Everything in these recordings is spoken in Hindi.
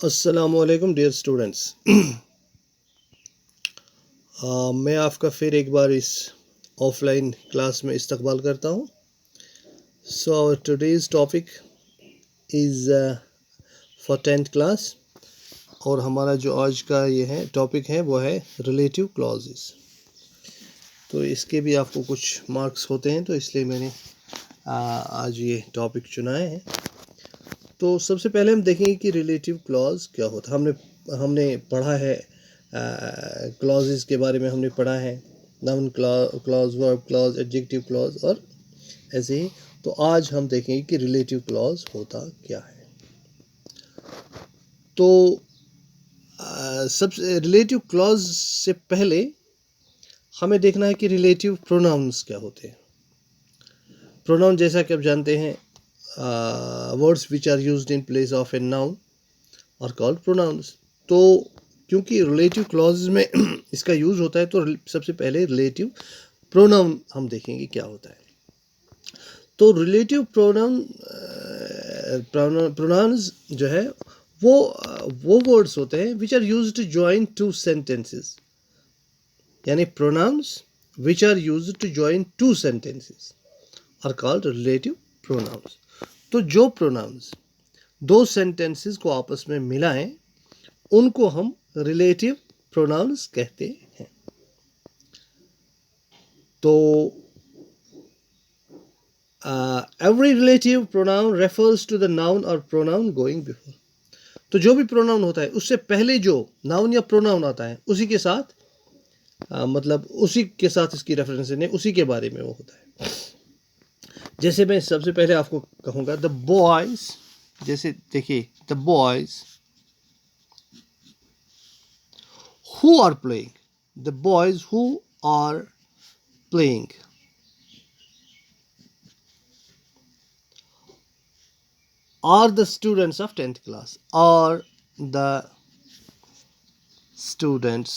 अस्सलामुअलैकुम डियर स्टूडेंट्स। मैं आपका फिर एक बार इस ऑफलाइन क्लास में इस्तकबाल करता हूँ। So our today's topic is for 10th class और हमारा जो आज का ये है टॉपिक है वो है रिलेटिव क्लॉजेस। तो इसके भी आपको कुछ मार्क्स होते हैं, तो इसलिए मैंने आज ये टॉपिक चुनाए हैं। तो सबसे पहले हम देखेंगे कि रिलेटिव क्लॉज क्या होता है। हमने पढ़ा है क्लॉजेस के बारे में, हमने पढ़ा है noun clause, verb clause, adjective clause और ऐसे ही। तो आज हम देखेंगे कि रिलेटिव क्लॉज होता क्या है। तो सबसे रिलेटिव क्लॉज से पहले हमें देखना है कि रिलेटिव प्रोनाउंस क्या होते हैं। प्रोनाउन जैसा कि आप जानते हैं, words which are used in place of a noun are called pronouns. तो क्योंकि रिलेटिव क्लॉज में इसका यूज़ होता है, तो सबसे पहले रिलेटिव प्रोनाउन हम देखेंगे क्या होता है। तो रिलेटिव प्रोनाउंस जो है वो वर्ड्स होते हैं which are used to join two sentences, यानी pronouns which are used to join two sentences are called relative pronouns. तो जो प्रोनाउंस दो सेंटेंसेस को आपस में मिलाएं उनको हम रिलेटिव प्रोनाउंस कहते हैं। तो every relative pronoun refers to the noun और प्रोनाउन गोइंग बिफोर। तो जो भी प्रोनाउन होता है उससे पहले जो नाउन या प्रोनाउन आता है उसी के साथ मतलब उसी के साथ इसकी रेफरेंस नहीं, उसी के बारे में वो होता है। जैसे मैं सबसे पहले आपको कहूँगा द बॉयज, जैसे देखिए the boys who are playing, the boys who are playing are the students of 10th class, are the students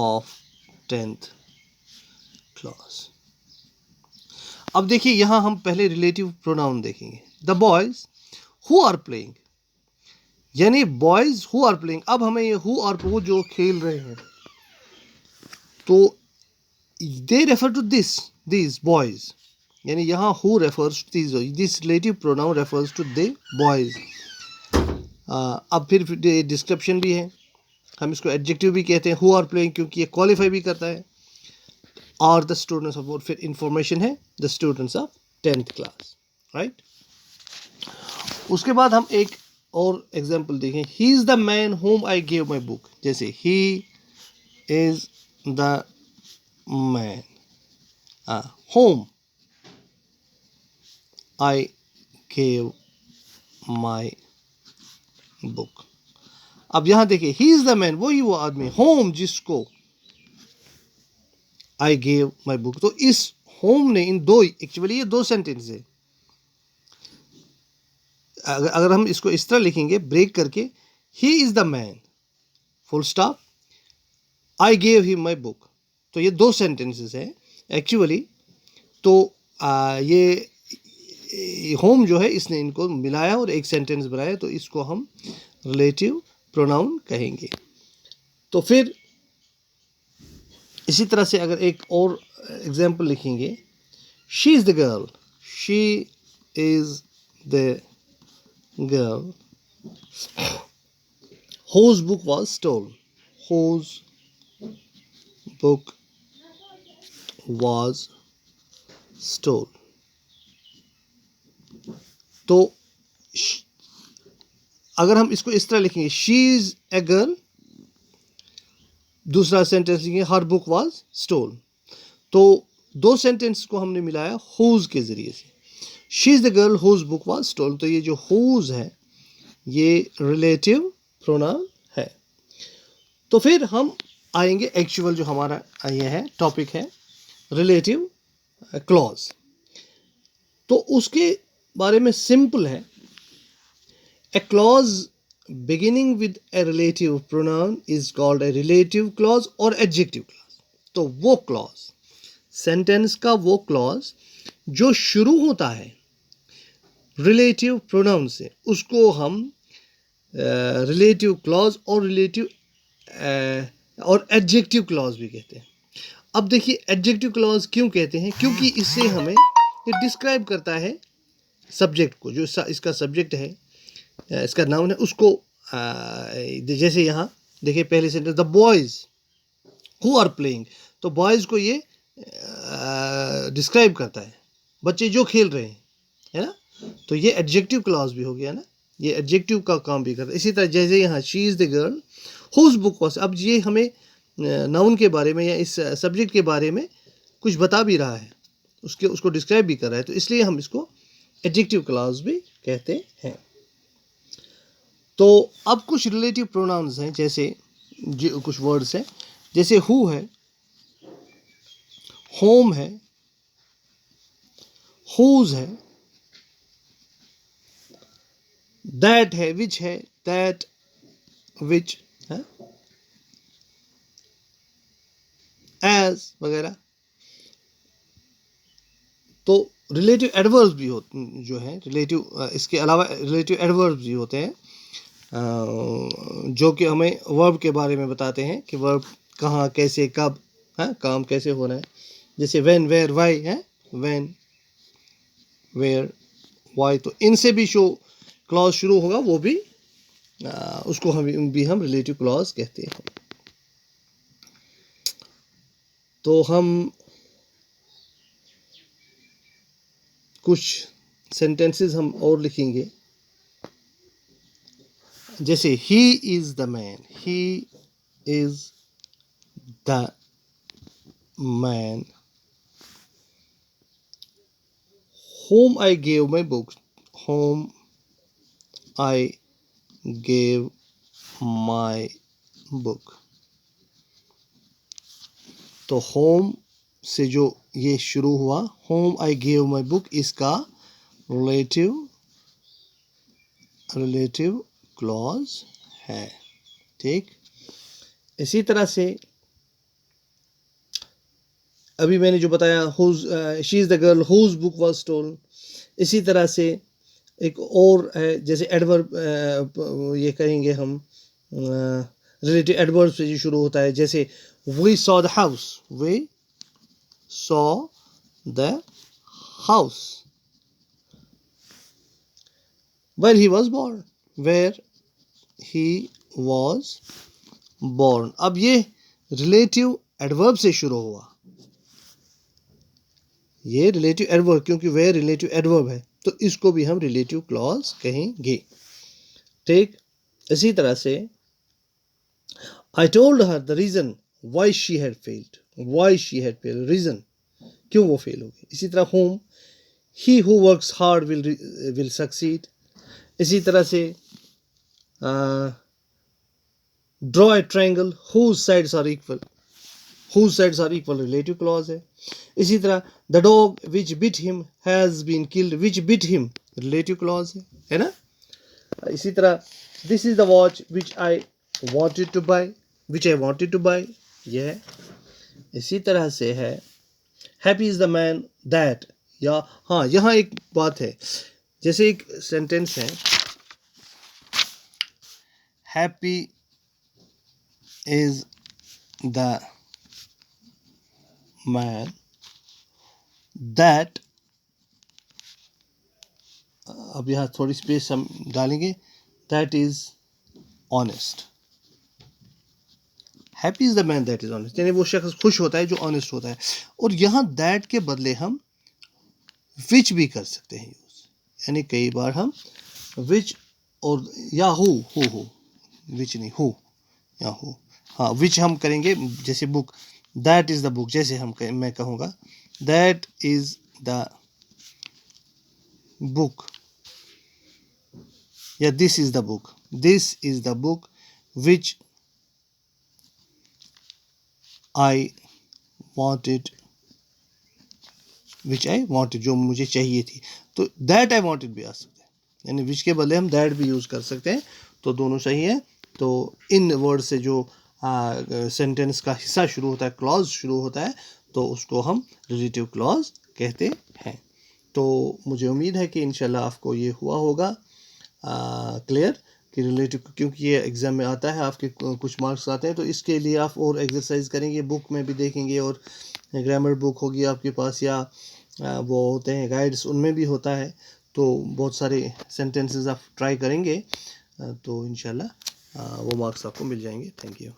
of 10th class। अब देखिए यहाँ हम पहले रिलेटिव प्रोनाउन देखेंगे। The boys who are playing, यानी बॉयज हु आर प्लेइंग। अब हमें ये हु और वो जो खेल रहे हैं, तो they refer to this boys, यानी यहाँ who refers to this relative pronoun refers to the boys. अब फिर डिस्क्रिप्शन भी है, हम इसको एडजेक्टिव भी कहते हैं हु आर प्लेइंग, क्योंकि ये क्वालिफाई भी करता है। आर द स्टूडेंट्स ऑफ, फिर इंफॉर्मेशन है the students of 10th class, right. उसके बाद हम एक और एग्जाम्पल देखें। He is the man whom I gave my book, जैसे he is the man whom I gave my book. अब यहां देखिए ही इज द मैन, वही वो आदमी, होम जिसको आई गेव माई बुक। तो इस होम ने इन दो, एक्चुअली ये दो सेंटेंस है। अगर हम इसको इस तरह लिखेंगे ब्रेक करके, ही is the man full stop I gave him my book, तो ये दो सेंटेंसेस हैं एक्चुअली। तो ये होम जो है इसने इनको मिलाया और एक सेंटेंस बनाया, तो इसको हम रिलेटिव प्रोनाउन कहेंगे। तो फिर इसी तरह से अगर एक और एग्जाम्पल लिखेंगे, she is the girl, she is the girl whose book was stolen, whose book was stolen। तो अगर हम इसको इस तरह लिखेंगे, शी इज ए गर्ल, दूसरा सेंटेंस लिखेंगे हर बुक वाज स्टोलन। तो दो सेंटेंस को हमने मिलाया हुज के जरिए से। She is the girl whose book was stolen, तो ये जो हुज है ये रिलेटिव प्रोनाउन है। तो फिर हम आएंगे एक्चुअल जो हमारा ये है टॉपिक है रिलेटिव क्लॉज। तो उसके बारे में सिंपल है, ए clause beginning with a relative pronoun is called a relative clause or adjective clause। तो वो क्लॉज, सेंटेंस का वो क्लॉज जो शुरू होता है रिलेटिव प्रोनाउन से उसको हम रिलेटिव क्लॉज और रिलेटिव और एडजेक्टिव क्लॉज भी कहते हैं। अब देखिए एडजेक्टिव क्लॉज क्यों कहते हैं, क्योंकि इससे हमें ये डिस्क्राइब करता है सब्जेक्ट को, जो इसका सब्जेक्ट है, इसका नाउन है, उसको जैसे यहाँ देखिए पहले sentence, the boys who are playing, तो बॉयज़ को ये डिस्क्राइब करता है, बच्चे जो खेल रहे हैं, है ना, तो ये एडजेक्टिव क्लॉज भी हो गया ना, ये एडजेक्टिव का काम भी करता है। इसी तरह जैसे यहाँ she is the girl whose book was, अब ये हमें नाउन के बारे में या इस सब्जेक्ट के बारे में कुछ बता भी रहा है, उसको डिस्क्राइब भी कर रहा है, तो इसलिए हम इसको एडजेक्टिव क्लॉज भी कहते हैं। तो अब कुछ रिलेटिव प्रोनाउंस हैं, जैसे कुछ वर्ड्स हैं, जैसे हु है, होम है, हुज है, दैट है, विच है, दैट, विच है, एज वगैरह। तो रिलेटिव एडवर्ब्स भी होते जो हैं, रिलेटिव इसके अलावा रिलेटिव एडवर्ब्स भी होते हैं जो कि हमें वर्ब के बारे में बताते हैं कि वर्ब कहाँ, कैसे, कब, है, काम कैसे हो रहा है। जैसे व्हेन, वेयर, व्हाई है, व्हेन, वेयर, व्हाई, तो इनसे भी जो क्लॉज शुरू होगा वो भी उसको हम रिलेटिव क्लॉज कहते हैं। तो हम कुछ सेंटेंसेस हम और लिखेंगे, जैसे he is the man, he is the man, whom I gave my book, whom I gave my book। तो होम से जो ये शुरू हुआ, whom I gave my book, इसका रिलेटिव क्लॉज है, ठीक। इसी तरह से अभी मैंने जो बताया, she is the girl whose book was stolen, इसी तरह से एक और है, जैसे एडवर्ब ये कहेंगे हम, रिलेटिव एडवर्ब से जो शुरू होता है, जैसे we saw the house, we saw the house, where he was born, where he was born. अब ये रिलेटिव एडवर्ब से शुरू हुआ, ये रिलेटिव एडवर्ब, क्योंकि वेयर रिलेटिव एडवर्ब है, तो इसको भी हम रिलेटिव क्लॉज कहेंगे, ठीक। इसी तरह से I told her the reason why she had failed, reason क्यों वो फेल हो गई। इसी तरह whom, he who works hard will succeed। इसी तरह से draw a triangle whose sides are equal, relative clause है। इसी तरह the dog which bit him has been killed, which bit him relative clause है ना। इसी तरह this is the watch which I wanted to buy, यह है। इसी तरह से है happy is the man that, या हाँ यहाँ एक बात है, जैसे एक सेंटेंस है, happy is the man that, अब यहाँ थोड़ी स्पेस हम डालेंगे, that is honest. Happy is the man that is honest, यानी वो शख्स खुश होता है जो ऑनेस्ट होता है। और यहाँ दैट के बदले हम विच भी कर सकते हैं यूज, यानी कई बार हम विच और या हु विच नहीं, हु या हु, हाँ विच हम करेंगे। जैसे book, that is the book, जैसे मैं कहूँगा दैट इज द बुक, या this is the book which I wanted, जो मुझे चाहिए थी, तो दैट आई वांटेड भी आ सकता है, यानी विच के बदले हम दैट भी यूज कर सकते हैं, तो दोनों सही है। तो इन वर्ड से जो सेंटेंस का हिस्सा शुरू होता है, क्लॉज शुरू होता है, तो उसको हम रिलेटिव क्लॉज कहते हैं। तो मुझे उम्मीद है कि इंशाल्लाह आपको ये हुआ होगा क्लियर कि रिलेटिव, क्योंकि ये एग्ज़ाम में आता है, आपके कुछ मार्क्स आते हैं, तो इसके लिए आप और एक्सरसाइज करेंगे, बुक में भी देखेंगे, और ग्रामर बुक होगी आपके पास, या वो होते हैं गाइड्स, उनमें भी होता है। तो बहुत सारे सेंटेंसेस आप ट्राई करेंगे तो इंशाल्लाह वो मार्क्स आपको मिल जाएंगे। Thank you.